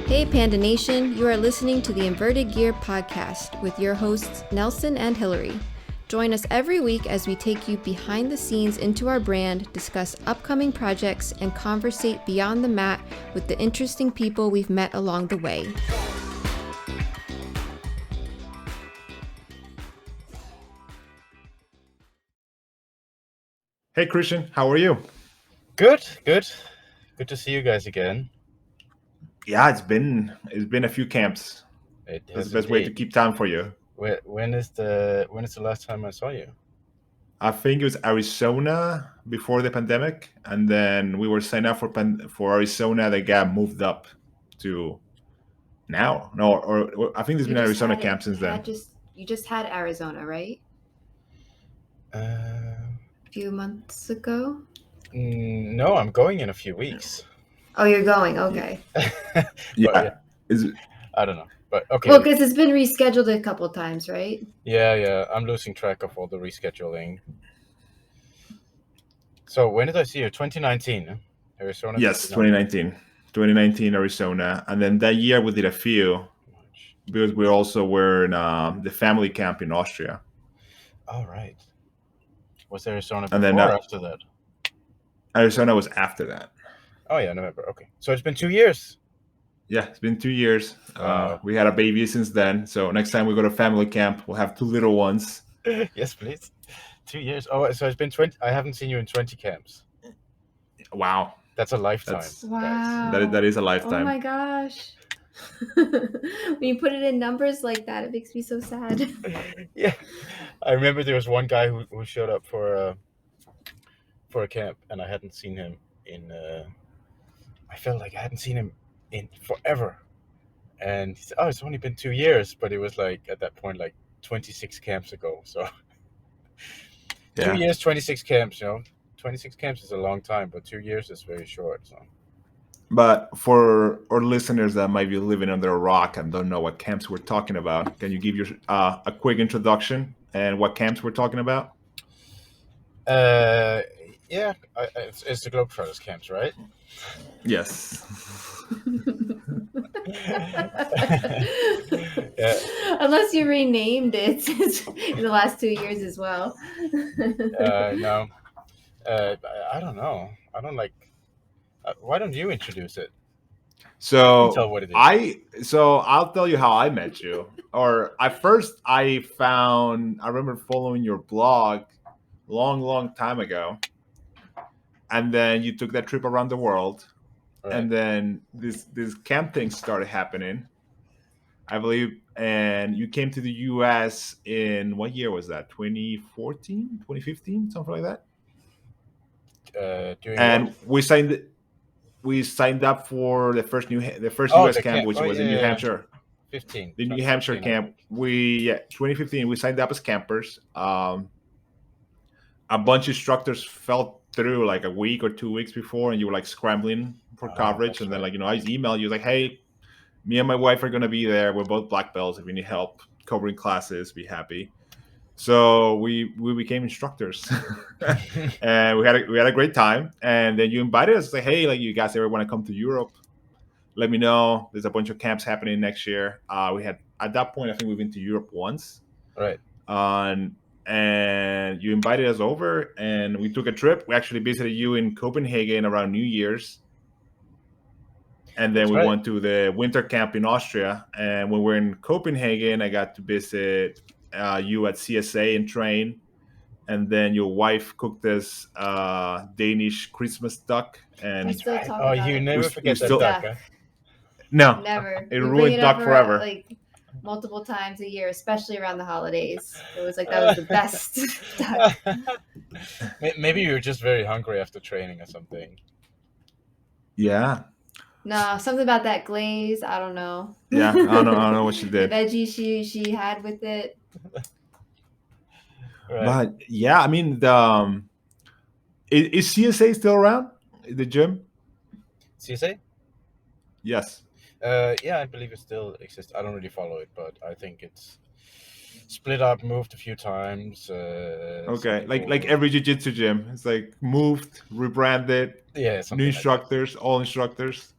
Hey Panda Nation, you are listening to the Inverted Gear podcast with your hosts Nelson and Hillary. Join us every week as we take you behind the scenes into our brand, discuss upcoming projects, and conversate beyond the mat with the interesting people we've met along the way. Hey Christian, how are you? Good. Good to see you guys again. Yeah, it's been a few camps. That's the best way to keep time for you. When is the last time I saw you? I think it was Arizona before the pandemic, and then we were signed up for Arizona. That got moved up to now. No, or I think there's been an Arizona camp since then. You just had Arizona, right? A few months ago? No, I'm going in a few weeks. Oh, you're going? Okay. Yeah. I don't know, but okay. Well, because it's been rescheduled a couple times, right? Yeah. I'm losing track of all the rescheduling. So when did I see you? 2019, Arizona? Yes, 2019 Arizona. And then that year we did a few because we also were in the family camp in Austria. All right. Was Arizona before or after that? Arizona was after that. Oh yeah, November. Okay. So it's been 2 years. Yeah, it's been 2 years. Wow. We had a baby since then. So next time we go to family camp, we'll have 2 little ones. Yes, please. 2 years. Oh, so it's been 20. I haven't seen you in 20 camps. Wow. That's a lifetime. Wow. That is a lifetime. Oh my gosh. When you put it in numbers like that, it makes me so sad. Yeah. I remember there was one guy who showed up for a camp, and I hadn't seen him in I felt like I hadn't seen him in forever. And he said, "Oh, it's only been 2 years," but it was like at that point like 26 camps ago. So 2 years, 26 camps, 26 camps is a long time, but 2 years is very short. So. But for our listeners that might be living under a rock and don't know what camps we're talking about, can you give your a quick introduction and what camps we're talking about? Yeah, it's the Globetrotters camps, right? Yes. Yeah. Unless you renamed it in the last 2 years as well. No. I don't know. I don't like. Why don't you introduce it? So tell what it is. I'll tell you how I met you. Or I remember following your blog long time ago, and then you took that trip around the world, right. And then this camp thing started happening, I believe, and you came to the US in what year was that? 2014, 2015, something like that. And what? We signed up for the first US camp, which was in New Hampshire. 15. The New Hampshire camp. 2015. We signed up as campers. A bunch of instructors fell through like a week or 2 weeks before, and you were like scrambling for coverage. And then I just emailed you like, "Hey, me and my wife are gonna be there. We're both black belts. If you need help covering classes, be happy." So we became instructors, and we had a great time. And then you invited us, like, "Hey, like, you guys ever want to come to Europe? Let me know. There's a bunch of camps happening next year." We had at that point, I think we've been to Europe once, right? And you invited us over, and we took a trip. We actually visited you in Copenhagen around New Year's, and then we went to the winter camp in Austria. And when we're in Copenhagen, I got to visit you at CSA and train, and then your wife cooked this Danish Christmas duck. And you never forget that duck, huh? No, never. It ruined duck forever. Like multiple times a year, especially around the holidays. It was like that was the best duck. Maybe you were just very hungry after training or something. Yeah. No, something about that glaze. I don't know. Yeah, I don't know what she did. The veggies she had with it. Right. But yeah, I mean, is CSA still around? The gym? CSA? Yes. Yeah, I believe it still exists. I don't really follow it, but I think it's split up, moved a few times. Okay, like every jiu-jitsu gym, it's like moved, rebranded. Yeah, new instructors, all instructors.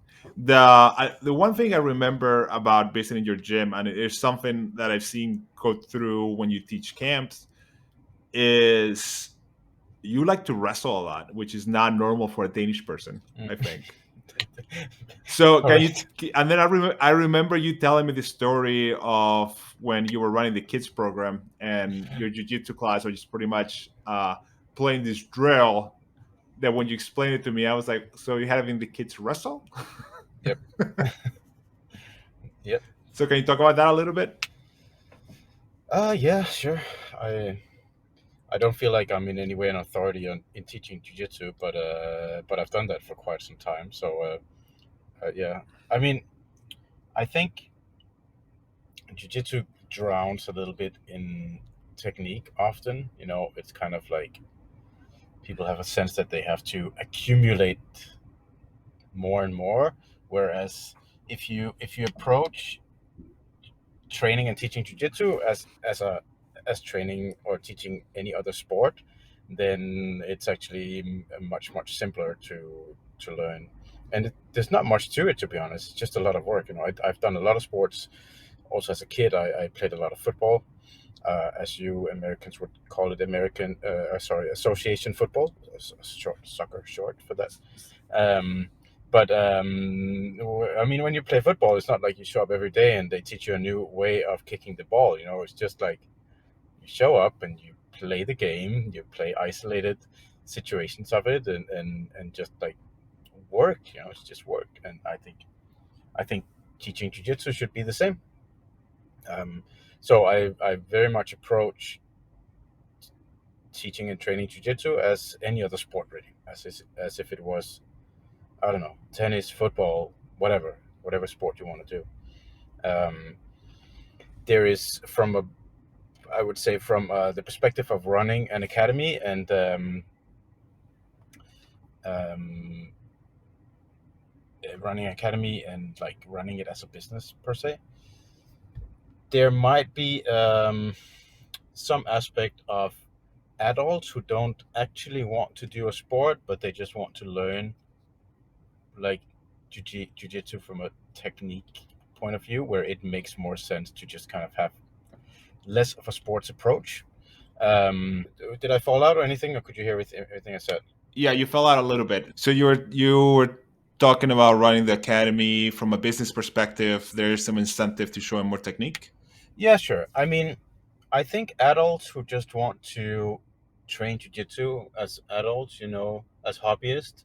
The one thing I remember about visiting your gym, and it is something that I've seen go through when you teach camps, is you like to wrestle a lot, which is not normal for a Danish person, I think. So can you? And then I remember you telling me the story of when you were running the kids program and your jiu-jitsu class, which is pretty much playing this drill. That when you explained it to me, I was like, "So you're having the kids wrestle?" Yep. Yep. So can you talk about that a little bit? Yeah, sure. I don't feel like I'm in any way an authority in teaching jiu-jitsu, but I've done that for quite some time. So yeah, I mean, I think jiu-jitsu drowns a little bit in technique often. You know, it's kind of like people have a sense that they have to accumulate more and more, whereas if you approach training and teaching jiu-jitsu as training or teaching any other sport, then it's actually much simpler to learn. And there's not much to it, to be honest. It's just a lot of work. You know, I've done a lot of sports. Also, as a kid, I played a lot of football, as you Americans would call it, association football, soccer short for that. But I mean, when you play football, it's not like you show up every day and they teach you a new way of kicking the ball. You know, it's just like you show up and you play the game, you play isolated situations of it, and just like work. You know, it's just work. And I think teaching jiu-jitsu should be the same. So I very much approach teaching and training jiu-jitsu as any other sport, really, as if it was, I don't know, tennis, football, whatever sport you want to do. There is I would say from the perspective of running an academy and running an academy and like running it as a business per se, there might be some aspect of adults who don't actually want to do a sport, but they just want to learn like jiu-jitsu from a technique point of view, where it makes more sense to just kind of have less of a sports approach. Did I fall out or anything, or could you hear everything I said? Yeah, you fell out a little bit. So you were talking about running the academy from a business perspective. There's some incentive to show more technique. Yeah, sure. I mean, I think adults who just want to train jiu-jitsu as adults, you know, as hobbyists,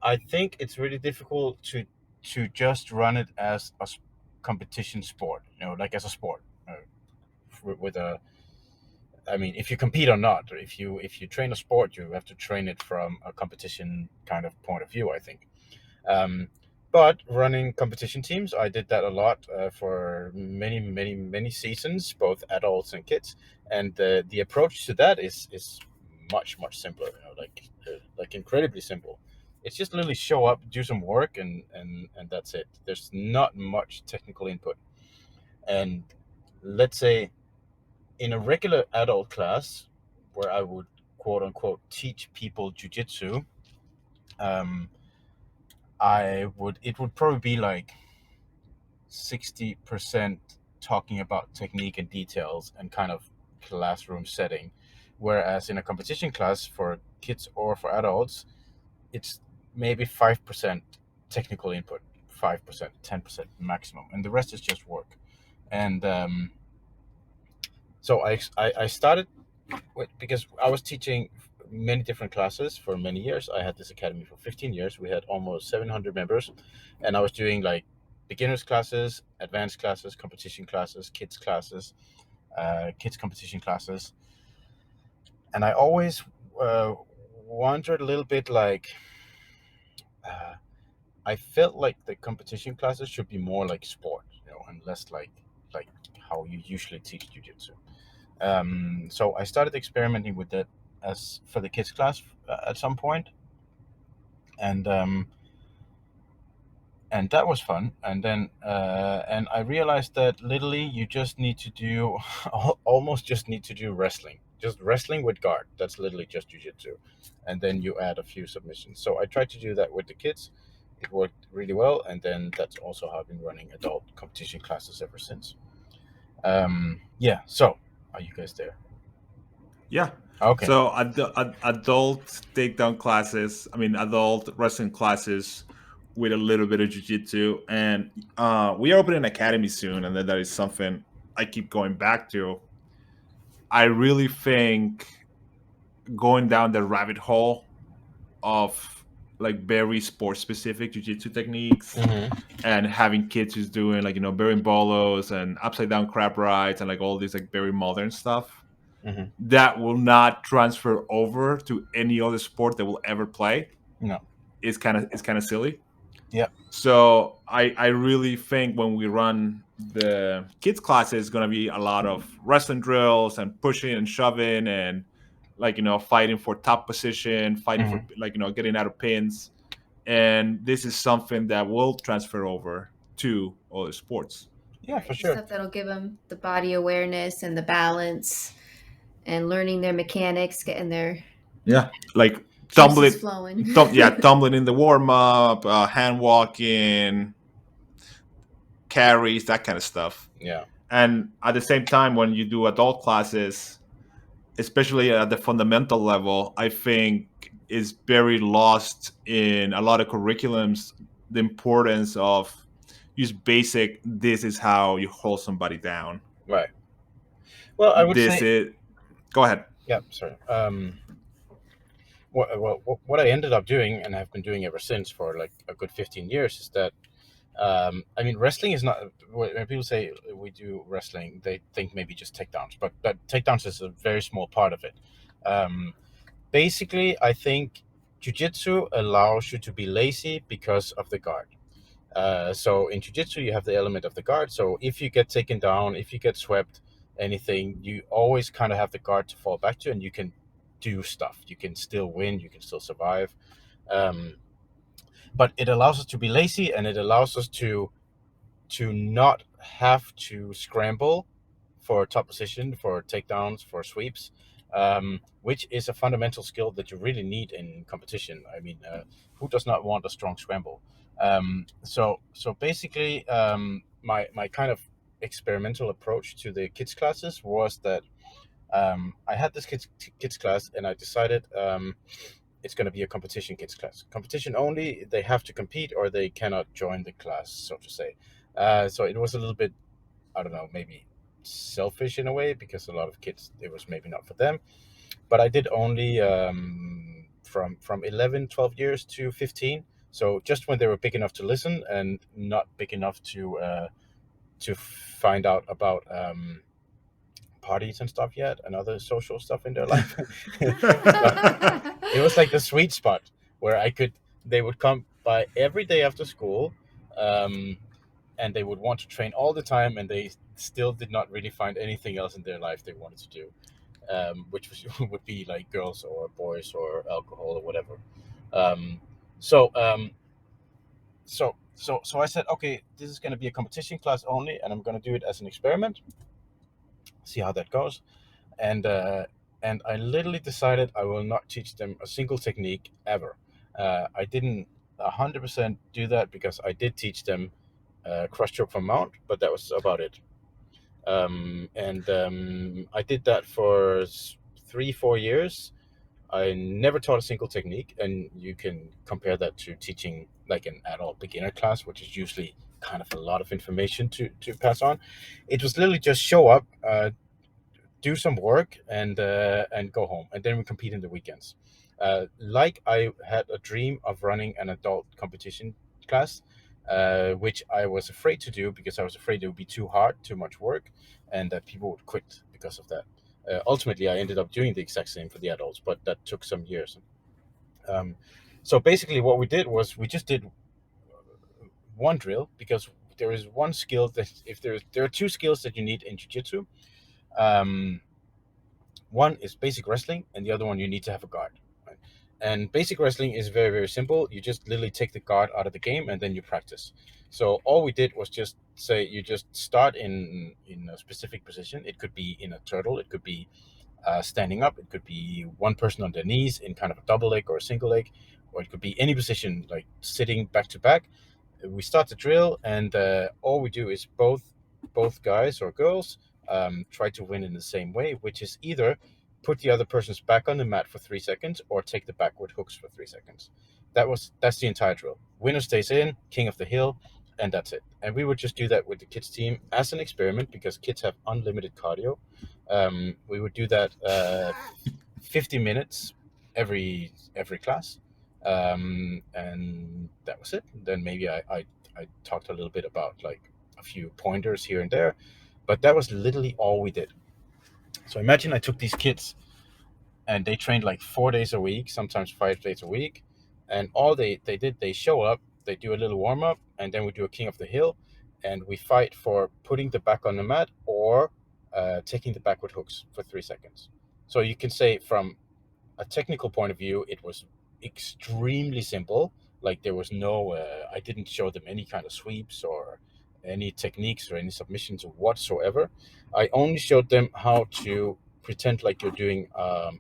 I think it's really difficult to just run it as a competition sport, you know, like as a sport, with a. I mean, if you compete or not, or if you train a sport, you have to train it from a competition kind of point of view, I think. Um, but running competition teams, I did that a lot for many seasons, both adults and kids. And the approach to that is much simpler. You know, like incredibly simple. It's just literally show up, do some work, and that's it. There's not much technical input. And let's say in a regular adult class, where I would quote unquote teach people jujitsu, um, it would probably be like 60% talking about technique and details and kind of classroom setting, whereas in a competition class for kids or for adults, it's maybe 5% technical input, 5%, 10% maximum, and the rest is just work. And so I started because I was teaching many different classes for many years. I had this academy for 15 years. We had almost 700 members, and I was doing like beginners classes, advanced classes, competition classes, kids classes, kids competition classes. And I always wondered a little bit like, I felt like the competition classes should be more like sport, you know, and less like how you usually teach jiu-jitsu. So I started experimenting with that as for the kids class at some point, and that was fun. And then and I realized that literally you just need to do almost just need to do wrestling, just wrestling with guard. That's literally just jiu-jitsu, and then you add a few submissions. So I tried to do that with the kids, it worked really well, and then that's also how I've been running adult competition classes ever since. Yeah. So, are you guys there? Yeah. Okay. So adult takedown classes, I mean adult wrestling classes with a little bit of jiu-jitsu, and we are opening an academy soon, and then that is something I keep going back to. I really think going down the rabbit hole of like very sport specific jiu-jitsu techniques Mm-hmm. and having kids who's doing like bearing bolos and upside down crab rides and like all this like very modern stuff Mm-hmm. that will not transfer over to any other sport that will ever play No. is kind of silly. Yeah. So I really think when we run the kids classes, it's gonna be a lot of wrestling drills and pushing and shoving and like fighting for top position, fighting for Mm-hmm. like getting out of pins, and this is something that will transfer over to other sports. Yeah, for Right, sure. stuff that'll give them the body awareness and the balance and learning their mechanics, getting their Yeah, like juices tumbling, flowing. tumbling in the warm up, hand walking, carries, that kind of stuff. Yeah. And at the same time, when you do adult classes, especially at the fundamental level, I think is very lost in a lot of curriculums the importance of just basic. This is how you hold somebody down. Right. Well, I would This say. is. Go ahead. Yeah. Sorry. What I ended up doing, and have been doing ever since for like a good 15 years, is that I mean, wrestling is not. When people say we do wrestling, they think maybe just takedowns, but takedowns is a very small part of it. Basically, I think jiu-jitsu allows you to be lazy because of the guard. So in jiu-jitsu, you have the element of the guard. So if you get taken down, if you get swept, anything, you always kind of have the guard to fall back to, and you can do stuff. You can still win. You can still survive. Um, but it allows us to be lazy, and it allows us to not have to scramble for top position, for takedowns, for sweeps, which is a fundamental skill that you really need in competition. I mean, who does not want a strong scramble? So basically, my kind of experimental approach to the kids classes was that I had this kids class, and I decided it's going to be a competition kids class. Competition only. They have to compete, or they cannot join the class, so to say. So it was a little bit, I don't know, maybe selfish in a way, because a lot of kids, it was maybe not for them. But I did only from 11, 12 years to 15. So just when they were big enough to listen and not big enough to find out about parties and stuff yet, and other social stuff in their life. It was like the sweet spot where they would come by every day after school, and they would want to train all the time, and they still did not really find anything else in their life they wanted to do, which would be like girls or boys or alcohol or whatever. Um, so I said, okay, this is going to be a competition class only, and I'm going to do it as an experiment, see how that goes. And I literally decided I will not teach them a single technique ever. I didn't 100% do that, because I did teach them cross choke from mount, but that was about it. I did that for 3-4 years. I never taught a single technique, and you can compare that to teaching like an adult beginner class, which is usually kind of a lot of information to pass on. It was literally just show up, do some work, and go home, and then we compete in the weekends. Like I had a dream of running an adult competition class, which I was afraid to do, because I was afraid it would be too hard, too much work, and that people would quit because of that. Ultimately, I ended up doing the exact same for the adults, but that took some years. So basically, what we did was we just did one drill, because there is one skill that, if there are two skills that you need in jiu-jitsu. One is basic wrestling, and the other one, you need to have a guard. Right? And basic wrestling is very, very simple. You just literally take the guard out of the game, and then you practice. So all we did was just say, you just start in a specific position. It could be in a turtle. It could be standing up. It could be one person on their knees in kind of a double leg or a single leg. or it could be any position, like sitting back to back. We start the drill, and all we do is both guys or girls try to win in the same way, which is either put the other person's back on the mat for 3 seconds or take the backward hooks for 3 seconds. That's the entire drill. Winner stays in, king of the hill, and that's it. And we would just do that with the kids team as an experiment, because kids have unlimited cardio. We would do that 50 minutes every class, and that was it. Then maybe I talked a little bit about like a few pointers here and there, but that was literally all we did. So imagine I took these kids and they trained like 4 days a week, sometimes 5 days a week, and all they did, they show up, they do a little warm up, and then we do a king of the hill, and we fight for putting the back on the mat or taking the backward hooks for 3 seconds. So you can say from a technical point of view, it was extremely simple. Like there was no, I didn't show them any kind of sweeps or any techniques or any submissions whatsoever. I only showed them how to pretend like you're doing a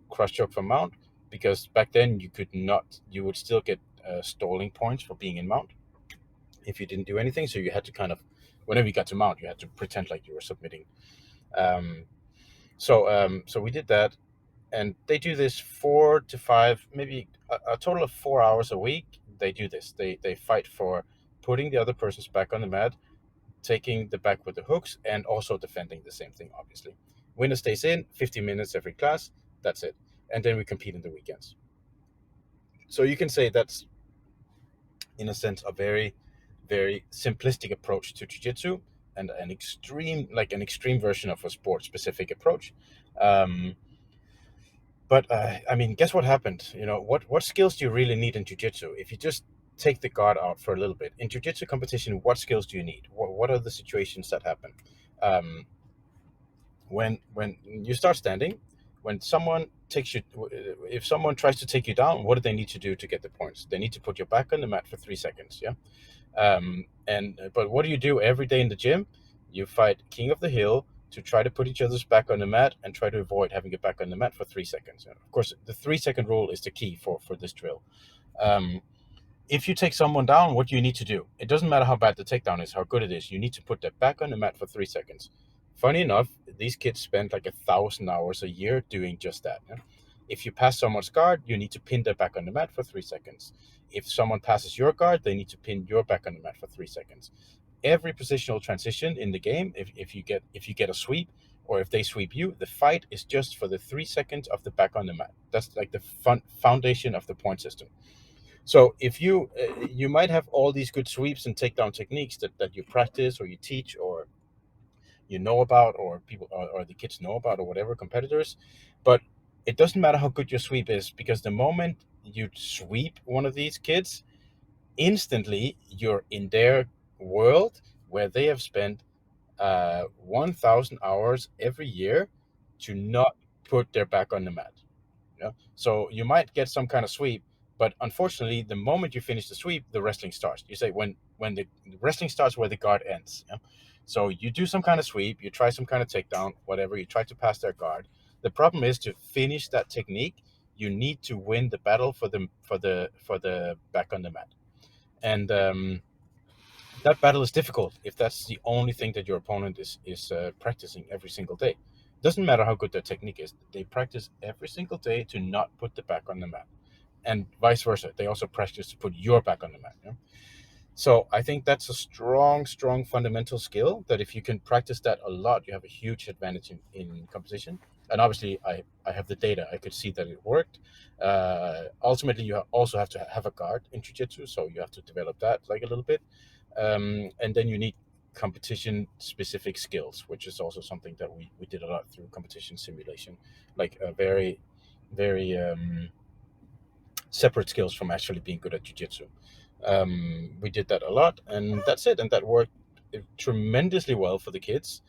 cross choke from mount, because back then you would still get stalling points for being in mount if you didn't do anything. So you had to kind of, whenever you got to mount, you had to pretend like you were submitting. So we did that, and they do this 4 to 5, maybe a total of 4 hours a week. They do this. They fight for putting the other person's back on the mat, taking the back with the hooks, and also defending the same thing, obviously. Winner stays in, 50 minutes every class. That's it. And then we compete in the weekends. So you can say that's, in a sense, a very, very simplistic approach to jiu-jitsu, and an extreme version of a sport-specific approach. But I mean, guess what happened? What skills do you really need in jiu-jitsu? If you just take the guard out for a little bit. In jiu-jitsu competition, what skills do you need? What are the situations that happen? When you start standing, when someone takes you, if someone tries to take you down, what do they need to do to get the points? They need to put your back on the mat for 3 seconds, yeah? But what do you do every day in the gym? You fight king of the hill to try to put each other's back on the mat and try to avoid having it back on the mat for 3 seconds. And of course, the 3-second rule is the key for this drill. If you take someone down, what do you need to do? It doesn't matter how bad the takedown is, how good it is. You need to put their back on the mat for 3 seconds. Funny enough, these kids spend like 1,000 hours a year doing just that. Yeah? If you pass someone's guard, you need to pin their back on the mat for 3 seconds. If someone passes your guard, they need to pin your back on the mat for 3 seconds. Every positional transition in the game, if you get a sweep, or if they sweep you, the fight is just for the 3 seconds of the back on the mat. That's like the foundation of the point system. So if you might have all these good sweeps and takedown techniques that you practice or you teach or you know about, or people or the kids know about, or whatever, competitors, but it doesn't matter how good your sweep is, because the moment you sweep one of these kids, instantly you're in their world where they have spent 1,000 hours every year to not put their back on the mat. Yeah? So you might get some kind of sweep, but unfortunately, the moment you finish the sweep, the wrestling starts. You say when the wrestling starts where the guard ends. Yeah? So you do some kind of sweep, you try some kind of takedown, whatever, you try to pass their guard. The problem is, to finish that technique, you need to win the battle for the back on the mat. And that battle is difficult if that's the only thing that your opponent is practicing every single day. Doesn't matter how good their technique is. They practice every single day to not put the back on the mat. And vice versa. They also practice to put your back on the mat. Yeah? So I think that's a strong fundamental skill that if you can practice that a lot, you have a huge advantage in competition. And obviously, I have the data. I could see that it worked. Ultimately, you also have to have a guard in jiu-jitsu, so you have to develop that like a little bit. And then you need competition-specific skills, which is also something that we did a lot through competition simulation, like a very, very separate skills from actually being good at jiu-jitsu. We did that a lot, and that's it. And that worked tremendously well for the kids,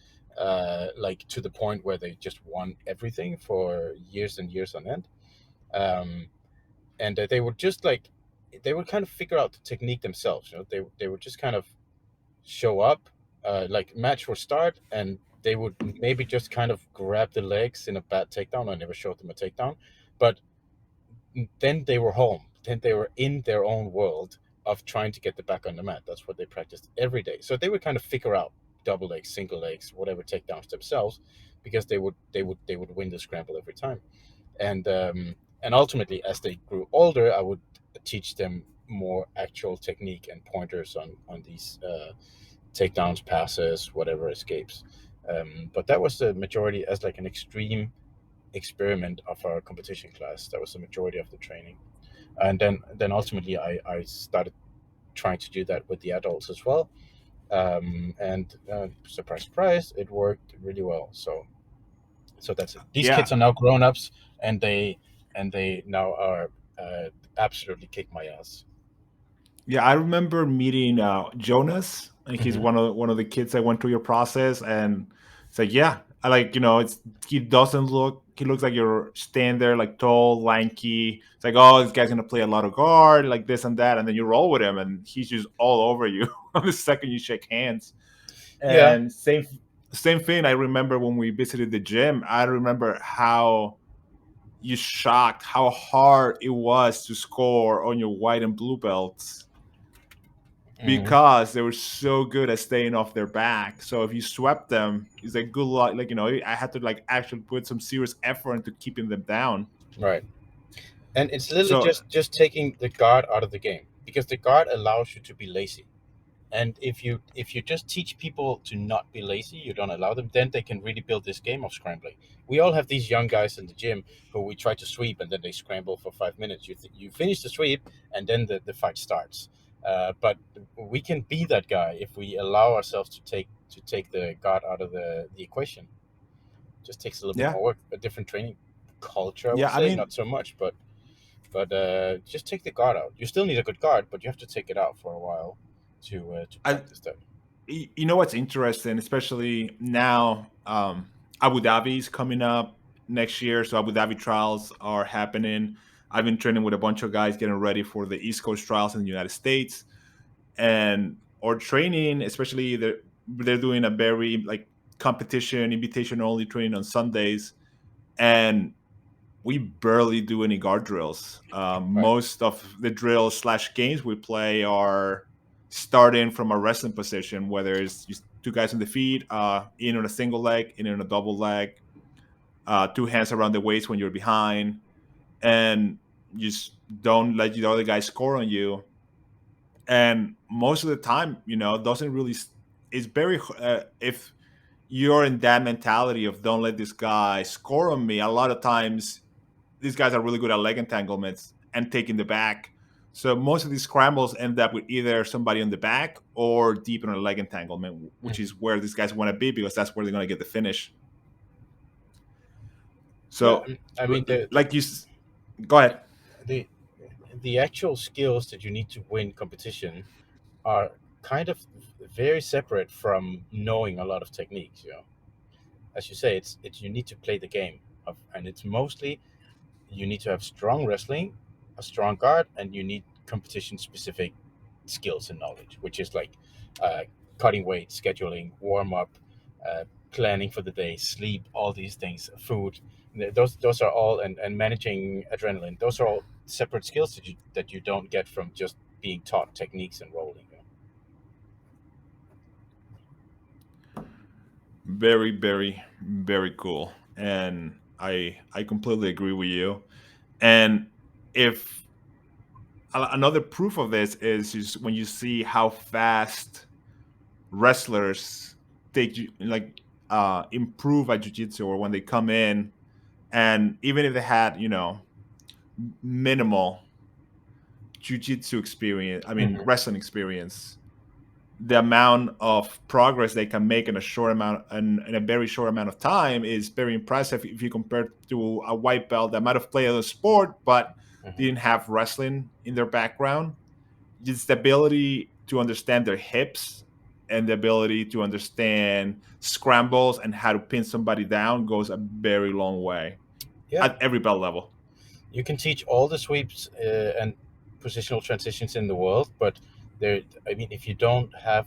like to the point where they just won everything for years and years on end. And they would just they would kind of figure out the technique themselves. They would just kind of show up, like match would start, and they would maybe just kind of grab the legs in a bad takedown. I never showed them a takedown, but then they were home. then they were in their own world of trying to get the back on the mat. That's what they practiced every day. So they would kind of figure out double legs, single legs, whatever takedowns themselves, because they would win the scramble every time. And ultimately, as they grew older, I would teach them more actual technique and pointers on these takedowns, passes, whatever escapes. But that was the majority as like an extreme experiment of our competition class. That was the majority of the training. And then ultimately I started trying to do that with the adults as well. And surprise, surprise, it worked really well. So that's it. These Yeah. kids are now grown-ups, and they now are absolutely kick my ass. Yeah, I remember meeting Jonas. Like he's Hmm. one of the kids that went through your process, and it's like, yeah, I like he looks like you're staying there like tall, lanky. It's like, oh, this guy's gonna play a lot of guard, like this and that, and then you roll with him, and he's just all over you the second you shake hands. Yeah. And same thing. I remember when we visited the gym. I remember how you shocked how hard it was to score on your white and blue belts Hmm. because they were so good at staying off their back. So if you swept them, it's like good luck. Like, I had to like actually put some serious effort into keeping them down. Right. And it's literally So just taking the guard out of the game, because the guard allows you to be lazy. And if you just teach people to not be lazy, you don't allow them, then they can really build this game of scrambling. We all have these young guys in the gym who we try to sweep, and then they scramble for 5 minutes. You finish the sweep, and then the fight starts. But we can be that guy if we allow ourselves to take the guard out of the equation. Just takes a little bit yeah, more work, a different training culture, I would yeah. I say, mean, not so much, but just take the guard out. You still need a good guard, but you have to take it out for a while to I practice that. you know what's interesting, especially now, Abu Dhabi is coming up next year, so Abu Dhabi trials are happening. I've been training with a bunch of guys getting ready for the East Coast trials in the United States, and our training, especially they're doing a very like competition invitation only training on Sundays, and we barely do any guard drills. Right. Most of the drills slash games we play are starting from a wrestling position, whether it's just two guys on the feet, in on a single leg, in on a double leg, two hands around the waist when you're behind, and just don't let the other guy score on you. And most of the time, doesn't really. It's very if you're in that mentality of don't let this guy score on me. A lot of times these guys are really good at leg entanglements and taking the back. So most of these scrambles end up with either somebody on the back or deep in a leg entanglement, which is Mhm. where these guys want to be because that's where they're going to get the finish. Yeah, So, I mean like go ahead. the the actual skills that you need to win competition are kind of very separate from knowing a lot of techniques. As you say, it's you need to play the game and it's mostly you need to have strong wrestling, a strong guard, and you need competition specific skills and knowledge, which is like uh, cutting weight, scheduling, warm up, uh, planning for the day, sleep, all these things, food. Those are all and managing adrenaline. Those are all separate skills that you don't get from just being taught techniques and rolling. Very, very, very cool. And I completely agree with you. And if another proof of this is just when you see how fast wrestlers take you like improve at jiu-jitsu, or when they come in, and even if they had minimal jiu-jitsu experience, I mean Hmm. wrestling experience, the amount of progress they can make in a short amount in a very short amount of time is very impressive if you compare to a white belt that might have played the sport but Hmm. didn't have wrestling in their background. Just the ability to understand their hips and the ability to understand scrambles and how to pin somebody down goes a very long way Yeah, at every belt level. you can teach all the sweeps and positional transitions in the world, but there, I mean, if you don't have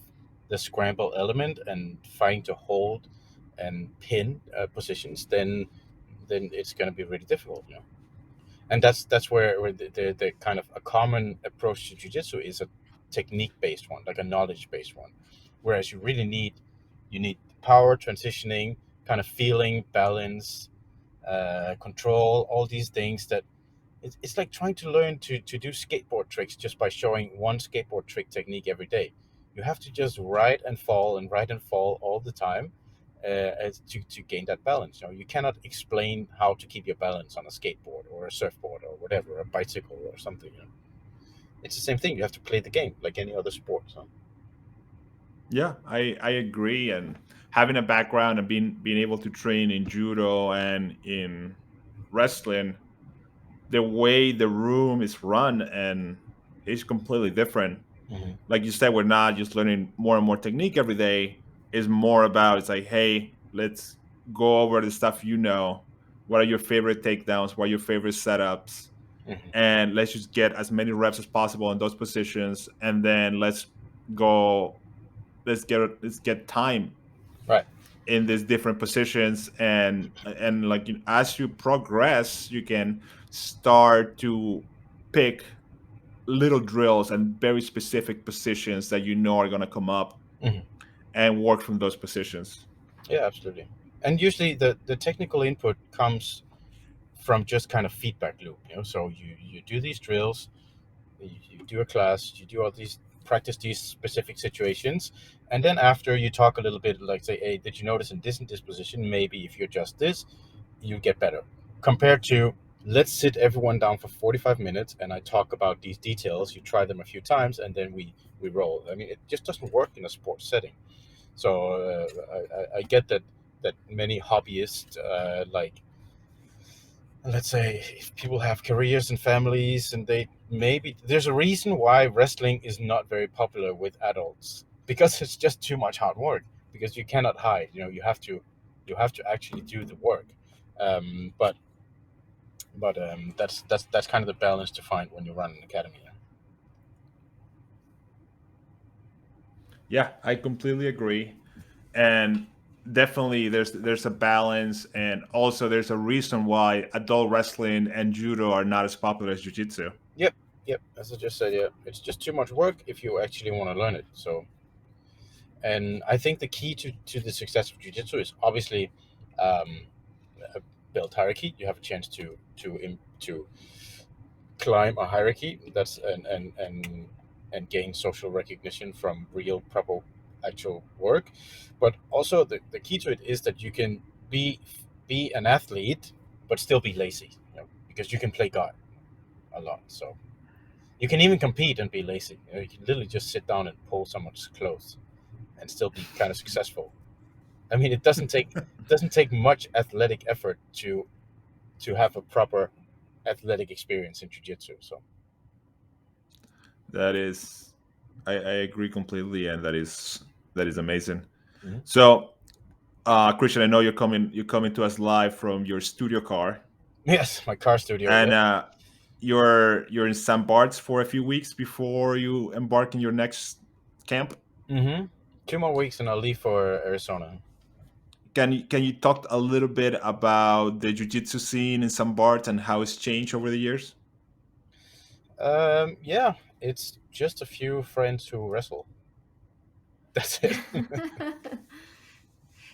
the scramble element and find to hold and pin positions, then it's going to be really difficult. And that's where the kind of a common approach to jiu-jitsu is a technique-based one, like a knowledge-based one, whereas you need power, transitioning, kind of feeling, balance, control, all these things that it's like trying to learn to do skateboard tricks just by showing one skateboard trick technique every day. You have to just ride and fall all the time, to gain that balance. You cannot explain how to keep your balance on a skateboard or a surfboard or whatever, a bicycle or something. It's the same thing. You have to play the game like any other sport. So. Yeah, I agree. And having a background and being able to train in judo and in wrestling, the way the room is run and is completely different. Hmm. Like you said, we're not just learning more and more technique every day. It's more about, it's like, hey, let's go over the stuff you know. What are your favorite takedowns? What are your favorite setups? Hmm. And let's just get as many reps as possible in those positions, and then go let's get time Right. in these different positions. And like, as you progress, you can start to pick little drills and very specific positions that you know are going to come up, Hmm. and work from those positions. Yeah, absolutely. And usually the technical input comes from just kind of feedback loop. So you do these drills, you do a class, you do all these practice these specific situations, and then after you talk a little bit, like say, hey, did you notice in this position, maybe if you adjust this, you get better, compared to let's sit everyone down for 45 minutes and I talk about these details, you try them a few times, and then we roll. I mean, it just doesn't work in a sports setting. So I get that many hobbyists, like, let's say, if people have careers and families, and they maybe there's a reason why wrestling is not very popular with adults, because it's just too much hard work, because you cannot hide. You have to actually do the work. But that's kind of the balance to find when you run an academy. Yeah, I completely agree. And definitely there's a balance, and also there's a reason why adult wrestling and judo are not as popular as jiu-jitsu. Yep, yep. As I just said, yeah, it's just too much work if you actually want to learn it. So, and I think the key to the success of jiu-jitsu is obviously, um, build hierarchy. You have a chance to climb a hierarchy. That's and gain social recognition from real, proper, actual work. But also the key to it is that you can be be an athlete but still be lazy. Because you can play God a lot. So you can even compete and be lazy. You can literally just sit down and pull someone's clothes and still be kind of successful. I mean, it doesn't take much athletic effort to have a proper athletic experience in jiu-jitsu. So. That is, I agree completely, and that is amazing. Mhm. So, Christian, I know you're coming to us live from your studio car, Yes, my car studio. and Yep. you're in St. Bart's for a few weeks before you embark in your next camp. 2 more weeks and I'll leave for Arizona. Can you talk a little bit about the jiu-jitsu scene in St. Bart's and how it's changed over the years? Yeah, it's just a few friends who wrestle. That's it.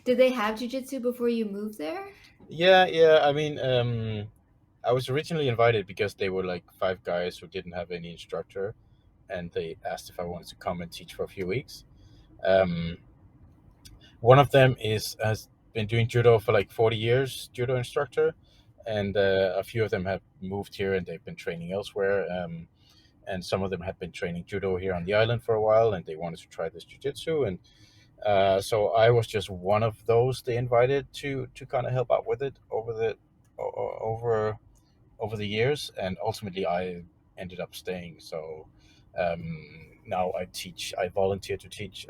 Did they have jujitsu before you moved there? Yeah, yeah. I mean, I was originally invited because they were like five guys who didn't have any instructor, and they asked if I wanted to come and teach for a few weeks. Um, One of them has been doing judo for like 40 years, judo instructor, and a few of them have moved here and they've been training elsewhere. And some of them have been training judo here on the island for a while, and they wanted to try this jujitsu. And so I was just one of those they invited to kind of help out with it over the years, and ultimately I ended up staying. So now I volunteer to teach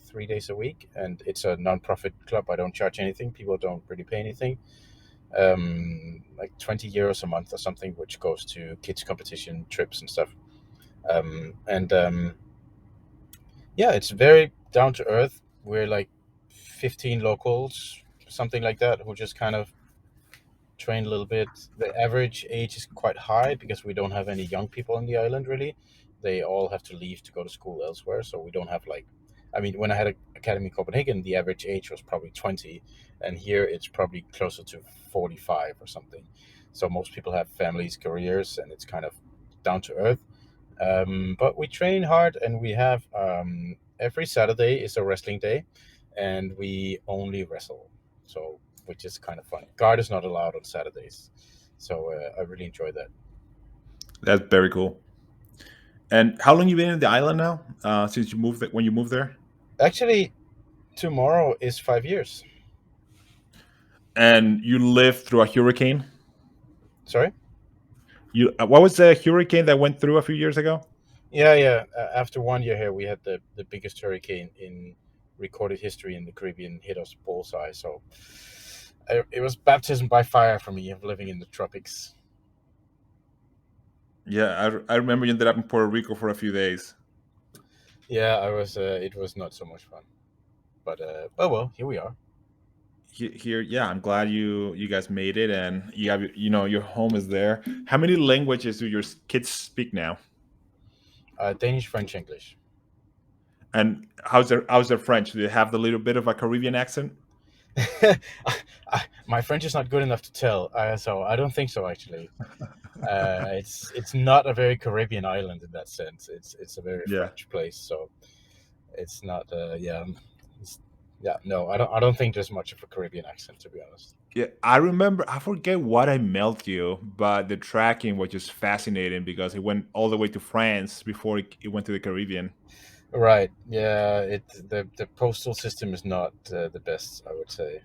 3 days a week, and it's a non-profit club. I don't charge anything. People don't really pay anything. Like 20 euros a month or something, which goes to kids competition trips and stuff. And Yeah, it's very down to earth. We're like 15 locals, something like that, who just kind of train a little bit. The average age is quite high because we don't have any young people on the island really. They all have to leave to go to school elsewhere, so we don't have when I had an academy in Copenhagen, the average age was probably 20, and here it's probably closer to 45 or something. So most people have families, careers, and it's kind of down to earth. But we train hard, and we have every Saturday is a wrestling day, and we only wrestle. So, which is kind of funny. Guard is not allowed on Saturdays, so I really enjoy that. That's very cool. And how long you been in the island now? Since you moved when you moved there? Actually, tomorrow is 5 years. And you lived through a hurricane? Sorry? What was the hurricane that went through a few years ago? Yeah. After 1 year here, we had the biggest hurricane in recorded history in the Caribbean hit us bullseye. So it was baptism by fire for me of living in the tropics. Yeah, I remember you ended up in Puerto Rico for a few days. Yeah, I was. It was not so much fun, but oh well, here we are. Here, yeah, I'm glad you guys made it, and you have your home is there. How many languages do your kids speak now? Danish, French, English. And how's their French? Do they have the little bit of a Caribbean accent? My French is not good enough to tell, so I don't think so. Actually, it's not a very Caribbean island in that sense. It's a very French place, so it's not. No, I don't think there's much of a Caribbean accent, to be honest. Yeah, I remember. I forget what I mailed you, but the tracking was just fascinating because it went all the way to France before it went to the Caribbean. Right. Yeah. The postal system is not the best, I would say,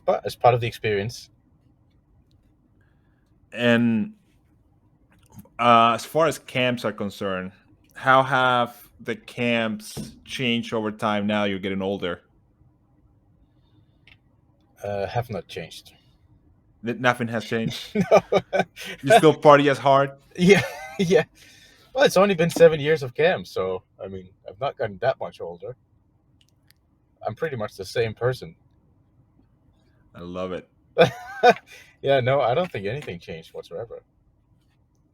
but it's part of the experience. And as far as camps are concerned, how have the camps changed over time? Now you're getting older. Have not changed. Nothing has changed. No. You still party as hard. Yeah. Well, it's only been 7 years of camp, so I mean, I've not gotten that much older. I'm pretty much the same person. I love it. Yeah, no, I don't think anything changed whatsoever.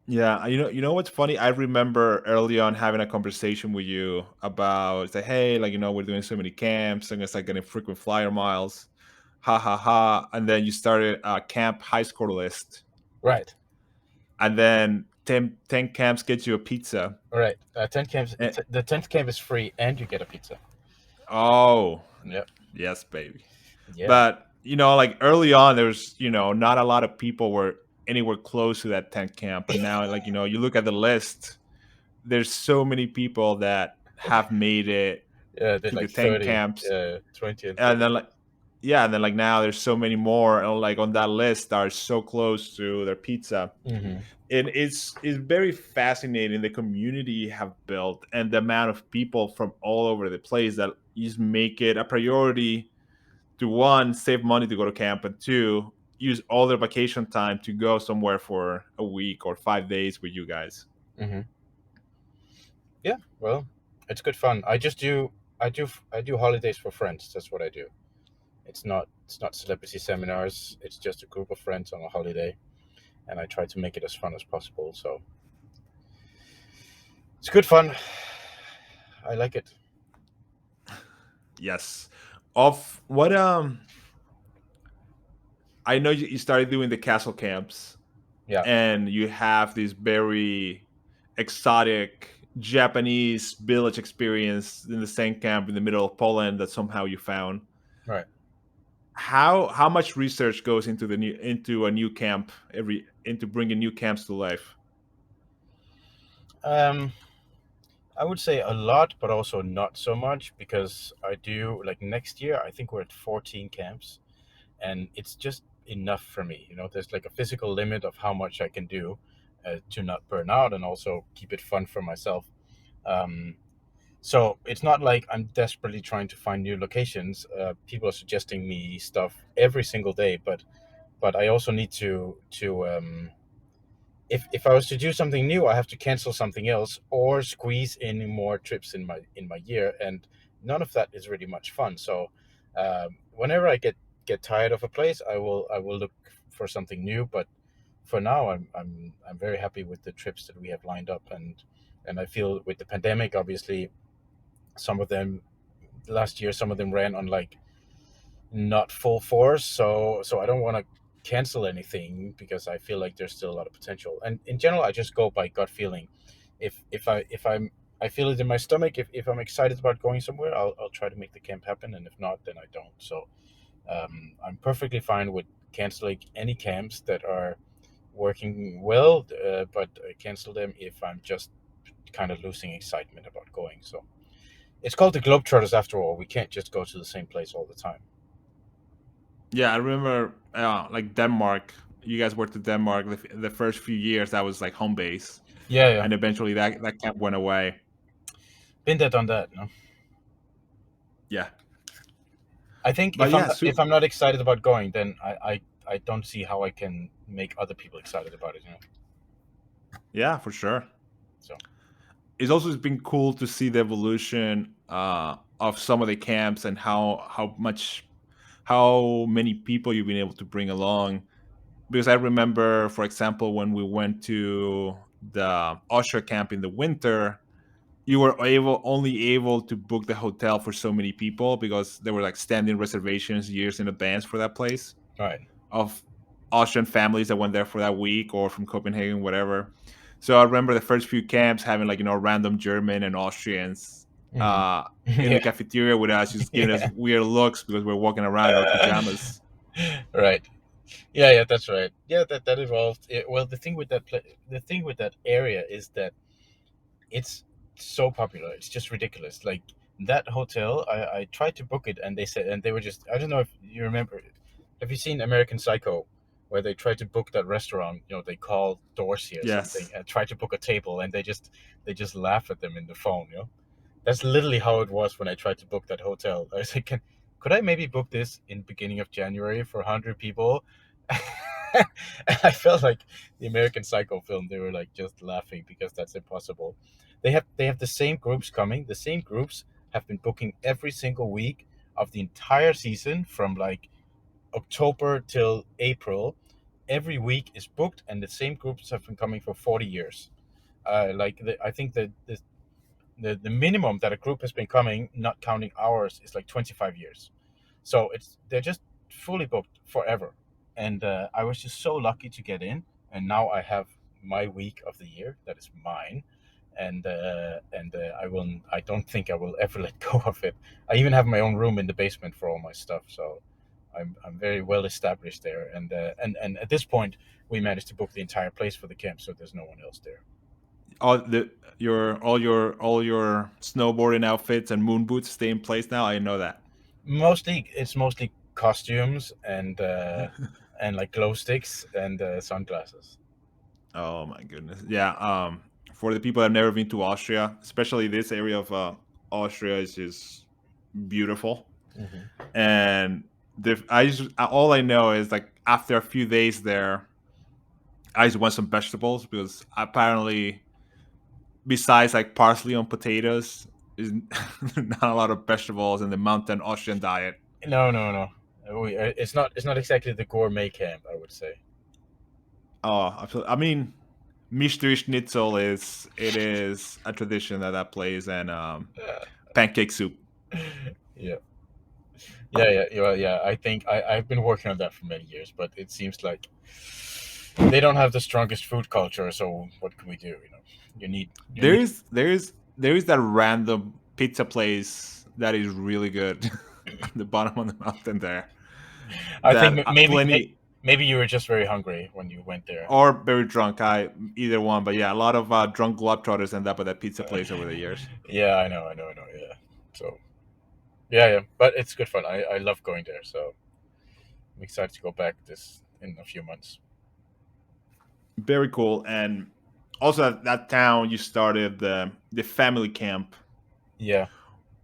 Yeah, you know what's funny? I remember early on having a conversation with you about say, hey, we're doing so many camps and it's like getting frequent flyer miles, ha ha ha. And then you started a camp high score list, right? And then 10 camps get you a pizza, right? 10 camps. The 10th camp is free, and you get a pizza. Oh, yep, yes, baby. Yeah. But early on, there's not a lot of people were anywhere close to that 10 camp, and now you look at the list, there's so many people that have made it to the 10 30, camps, 20, and then now there's so many more on that list are so close to their pizza. Mm-hmm. And it's very fascinating the community you have built and the amount of people from all over the place that just make it a priority to, one, save money to go to camp, and two, use all their vacation time to go somewhere for a week or 5 days with you guys. Mm-hmm. Yeah, well, it's good fun. I do holidays for friends. That's what I do. It's not celebrity seminars. It's just a group of friends on a holiday, and I try to make it as fun as possible. So it's good fun. I like it. Yes. Of what I know you started doing the castle camps. Yeah. And you have this very exotic Japanese village experience in the same camp in the middle of Poland that somehow you found. Right. How much research goes into a new camp into bringing new camps to life? I would say a lot, but also not so much, because I do, next year, I think we're at 14 camps, and it's just enough for me. There's a physical limit of how much I can do to not burn out and also keep it fun for myself. So it's not like I'm desperately trying to find new locations. People are suggesting me stuff every single day, but I also need to if I was to do something new, I have to cancel something else or squeeze in more trips in my year, and none of that is really much fun. So whenever I get tired of a place, I will look for something new. But for now, I'm very happy with the trips that we have lined up, and I feel with the pandemic, obviously, some of them last year, some of them ran on like not full force. So I don't want to cancel anything because I feel like there's still a lot of potential. And in general, I just go by gut feeling. If I feel it in my stomach, if I'm excited about going somewhere, I'll try to make the camp happen, and if not, then I don't. So I'm perfectly fine with canceling any camps that are working well, but I cancel them if I'm just kind of losing excitement about going. So it's called the Globetrotters after all. We can't just go to the same place all the time. Yeah, I remember like Denmark. You guys worked at Denmark the first few years. That was like home base, Yeah. and eventually that camp went away. Been there, done that. No. Yeah, I think but yeah, if I'm not excited about going, then I don't see how I can make other people excited about it. yeah, for sure. So It's also been cool to see the evolution of some of the camps and how many people you've been able to bring along. Because I remember, for example, when we went to the Austria camp in the winter, you were only able to book the hotel for so many people because there were like standing reservations years in advance for that place right. of Austrian families that went there for that week or from Copenhagen, whatever. So I remember the first few camps having like random German and Austrians in the Yeah. cafeteria with us, just giving us Yeah. weird looks because we're walking around in our pajamas. Right. Yeah, that's right. Yeah, that evolved. Well, the thing with the thing with that area is that it's so popular. It's just ridiculous. Like that hotel, I tried to book it, and they were just. I don't know if you remember. Have you seen American Psycho, where they try to book that restaurant? They call Dorsey or something, Yes. and try to book a table, and they just laugh at them in the phone. That's literally how it was when I tried to book that hotel. I was like, could I maybe book this in beginning of January for 100 people? I felt like the American Psycho film. They were like just laughing because that's impossible. They have the same groups coming. The same groups have been booking every single week of the entire season from like October till April. Every week is booked, and the same groups have been coming for 40 years. I think that the minimum that a group has been coming, not counting hours, is like 25 years. So they're just fully booked forever. And I was just so lucky to get in, and now I have my week of the year that is mine, and I don't think I will ever let go of it. I even have my own room in the basement for all my stuff, so I'm very well established there. And at this point, we managed to book the entire place for the camp, so there's no one else there. All your snowboarding outfits and moon boots stay in place now. I know that. It's mostly costumes and like glow sticks and sunglasses. Oh my goodness. Yeah. For the people that have never been to Austria, especially this area of Austria is just beautiful. Mm-hmm. And all I know is like after a few days there, I just want some vegetables because apparently, besides like parsley on potatoes, is not a lot of vegetables in the mountain Austrian diet. No. It's not exactly the gourmet camp, I would say. Oh, absolutely. I mean, Mystery Schnitzel is a tradition at that place, and pancake soup. Yeah. Yeah. I think I've been working on that for many years, but it seems like they don't have the strongest food culture. So what can we do? You need. There is that random pizza place that is really good at the bottom of the mountain there. I That think maybe plenty maybe you were just very hungry when you went there. or very drunk. Either one, but yeah, a lot of drunk globetrotters end up at that pizza place over the years. Yeah, I know. Yeah. So yeah. But it's good fun. I love going there. So I'm excited to go back this in a few months. Very cool. And also at that town, you started the family camp. Yeah.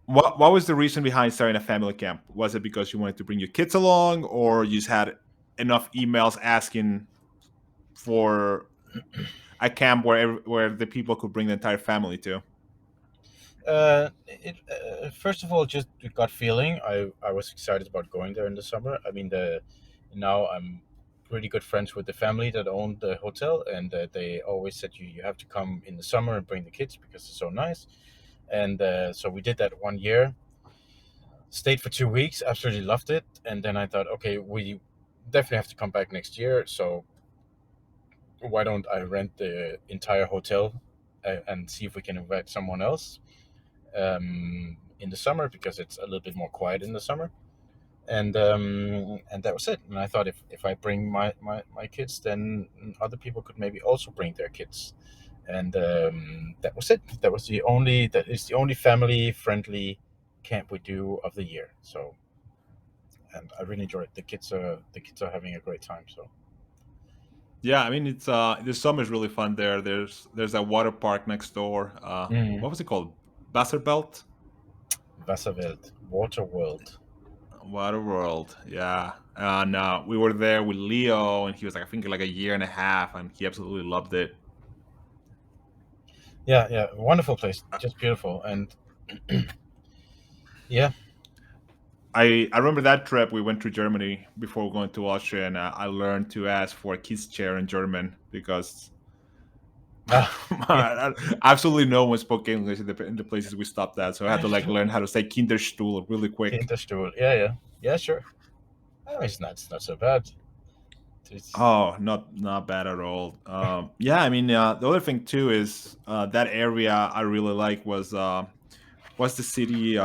What was the reason behind starting a family camp? Was it because you wanted to bring your kids along, or you just had enough emails asking for a camp where the people could bring the entire family to? First of all, just a gut feeling. I was excited about going there in the summer. I mean, now I'm really good friends with the family that owned the hotel, and they always said you have to come in the summer and bring the kids because it's so nice. And so we did that 1 year. Stayed for 2 weeks, absolutely loved it. And then I thought, okay, we definitely have to come back next year. So why don't I rent the entire hotel and see if we can invite someone else in the summer, because it's a little bit more quiet in the summer. And that was it. And I thought if I bring my kids, then other people could maybe also bring their kids. And that was it. That is the only family friendly camp we do of the year. So, and I really enjoy it. The kids are having a great time. So Yeah, I mean it's the summer is really fun there. There's a water park next door. What was it called? Wasserbelt? Wasserwelt, Water World. Water World. Yeah. And we were there with Leo, and he was like, I think like a year and a half, and he absolutely loved it. Yeah, wonderful place, just beautiful. And yeah. I remember that trip we went to Germany before going to Austria, and I learned to ask for a kiss chair in German because absolutely no one spoke English in the places we stopped at. So I had to like learn how to say Kinderstuhl really quick. Kinderstuhl. Yeah, sure. Oh, it's not so bad. Oh, not bad at all. Yeah, I mean the other thing too is that area I really like was what's the city?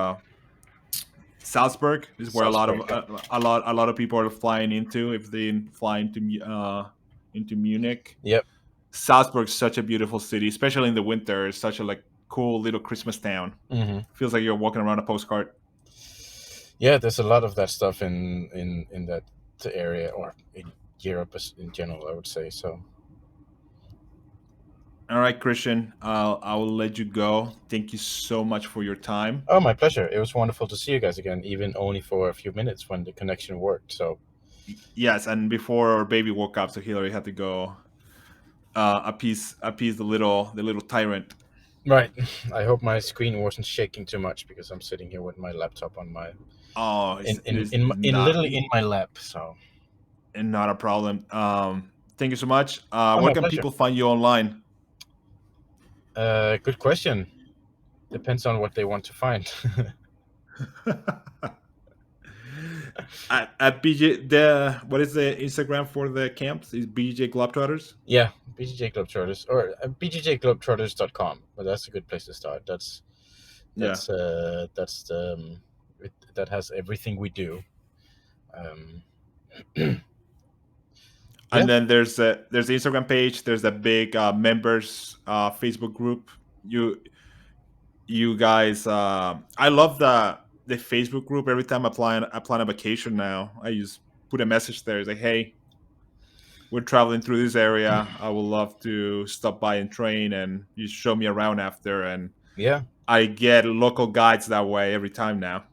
Salzburg is where Salzburg, yeah. a lot of people are flying into if they fly into Munich. Yep. Salzburg's such a beautiful city, especially in the winter. It's such a like cool little Christmas town. Mm-hmm. Feels like you're walking around a postcard. Yeah, there's a lot of that stuff in that area, or in Europe in general, I would say. So All right, Christian, I will let you go. Thank you so much for your time. oh, my pleasure. It was wonderful to see you guys again, even only for a few minutes when the connection worked. So Yes, and before our baby woke up, so Hillary had to go appease the little tyrant. right. I hope my screen wasn't shaking too much, because I'm sitting here with my laptop on my Oh, literally in my lap. So not a problem. Thank you so much. my Where can pleasure. people find you online? Good question. Depends on what they want to find. At BJ, what is the Instagram for the camps? Is BJJ Globetrotters? Yeah, BJJ Globetrotters, or bjjglobetrotters.com. But that's a good place to start. That has everything we do. And then there's the Instagram page. There's a big members Facebook group. You guys, I love the Facebook group. Every time I plan a vacation now, I just put a message there. It's like, hey, we're traveling through this area. I would love to stop by and train, and you show me around after. And yeah, I get local guides that way every time now.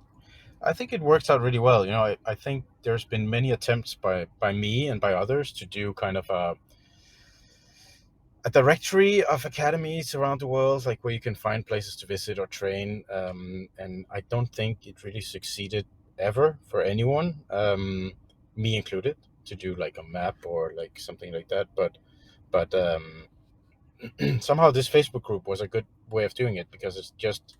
I think it works out really well. I think there's been many attempts by me and by others to do kind of a directory of academies around the world, like where you can find places to visit or train. And I don't think it really succeeded ever for anyone, me included, to do like a map or like something like that. But somehow this Facebook group was a good way of doing it, because it's just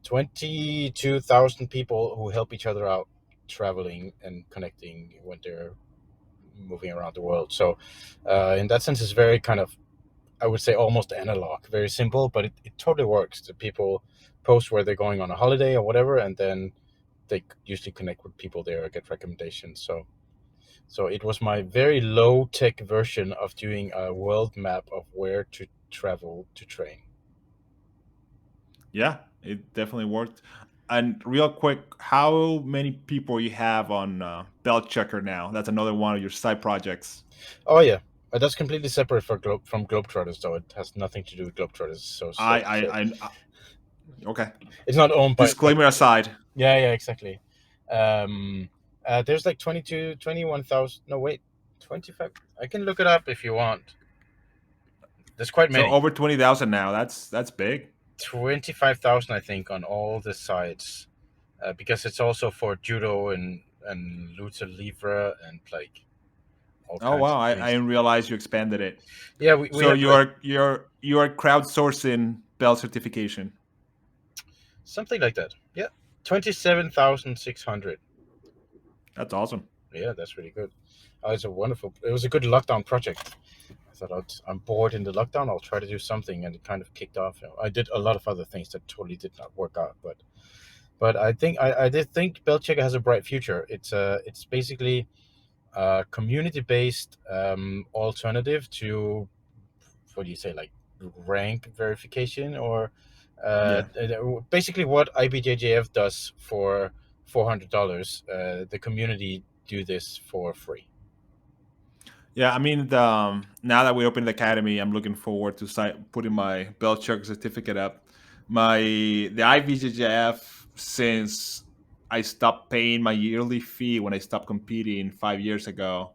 22,000 people who help each other out traveling and connecting when they're moving around the world. So in that sense, it's very kind of, I would say, almost analog, very simple, but it totally works. The people post where they're going on a holiday or whatever, and then they usually connect with people there or get recommendations. So it was my very low-tech version of doing a world map of where to travel to train. Yeah, it definitely worked. And real quick, how many people you have on Belt Checker now? That's another one of your side projects. Oh yeah, that's completely separate from Globetrotters, though. It has nothing to do with Globetrotters. So okay. It's not owned by. Disclaimer aside. Yeah, exactly. There's like 21,000. No, wait, 25. I can look it up if you want. There's quite many. So over 20,000 now. That's big. 25,000, I think, on all the sides, because it's also for judo and lucha livre and like all Oh kinds wow! of I things. didn't realize you expanded it. Yeah, we So have you're crowdsourcing belt certification. something like that. Yeah, 27,600. That's awesome. Yeah, that's really good. It was a good lockdown project. I thought I'm bored in the lockdown. I'll try to do something, and it kind of kicked off. I did a lot of other things that totally did not work out, but I think I did think Belt Checker has a bright future. It's basically a community-based alternative to, what do you say, like rank verification, or Yeah. basically what IBJJF does for $400. The community do this for free. Yeah, I mean, now that we opened the academy, I'm looking forward to putting my belt checker certificate up. The IBJJF, since I stopped paying my yearly fee when I stopped competing 5 years ago,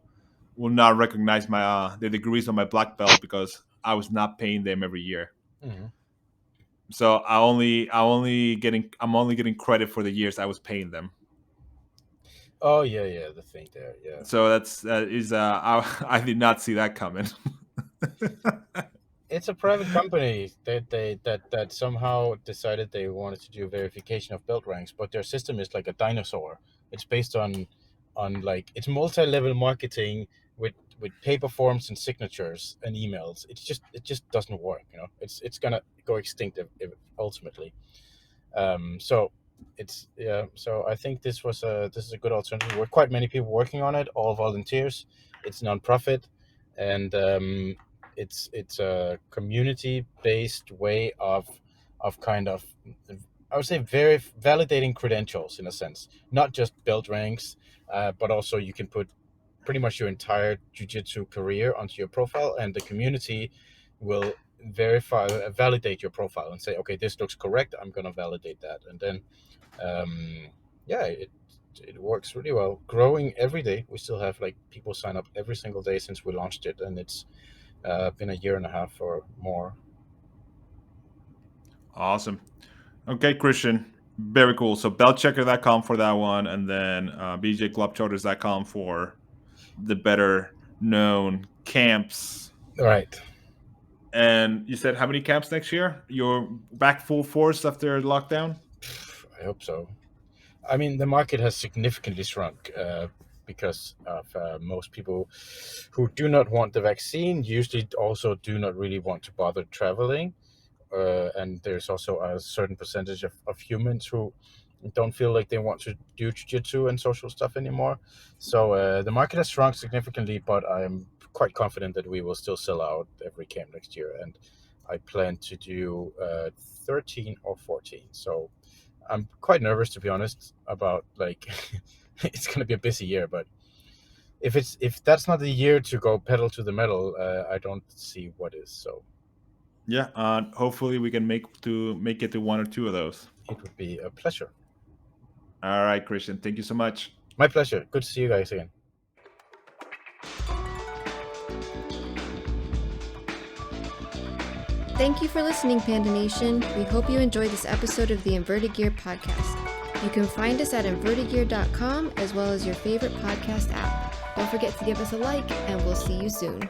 will not recognize my the degrees on my black belt because I was not paying them every year. Mm-hmm. So I'm only getting credit for the years I was paying them. Oh yeah, the thing there, yeah. So I did not see that coming. It's a private company that somehow decided they wanted to do verification of belt ranks, but their system is like a dinosaur. It's based on like, it's multi-level marketing with paper forms and signatures and emails. It just doesn't work. It's gonna go extinct if ultimately. So it's, yeah. So I think this is a good alternative. There were quite many people working on it, all volunteers. It's non-profit, and it's a community-based way of kind of, I would say, very validating credentials in a sense, not just belt ranks, but also you can put pretty much your entire jiu-jitsu career onto your profile, and the community will validate your profile and say, okay, this looks correct, I'm going to validate that. And then yeah, it works really well, growing every day. We still have like people sign up every single day since we launched it, and it's been a year and a half or more. Awesome. Okay, Christian. Very cool. So beltchecker.com for that one, and then bjglobetrotters.com for the better known camps. All right. And you said how many camps next year? You're back full force after lockdown? I hope so. I mean, the market has significantly shrunk because of most people who do not want the vaccine usually also do not really want to bother traveling. And there's also a certain percentage of humans who don't feel like they want to do jiu-jitsu and social stuff anymore. So the market has shrunk significantly, but I'm quite confident that we will still sell out every camp next year. And I plan to do 13 or 14. So I'm quite nervous, to be honest, about like it's going to be a busy year, but if that's not the year to go pedal to the metal, I don't see what is. So yeah, hopefully we can make it to one or two of those. It would be a pleasure. All right, Christian, thank you so much. My pleasure. Good to see you guys again. Thank you for listening, Panda Nation. We hope you enjoyed this episode of the Inverted Gear podcast. You can find us at invertedgear.com as well as your favorite podcast app. Don't forget to give us a like, and we'll see you soon.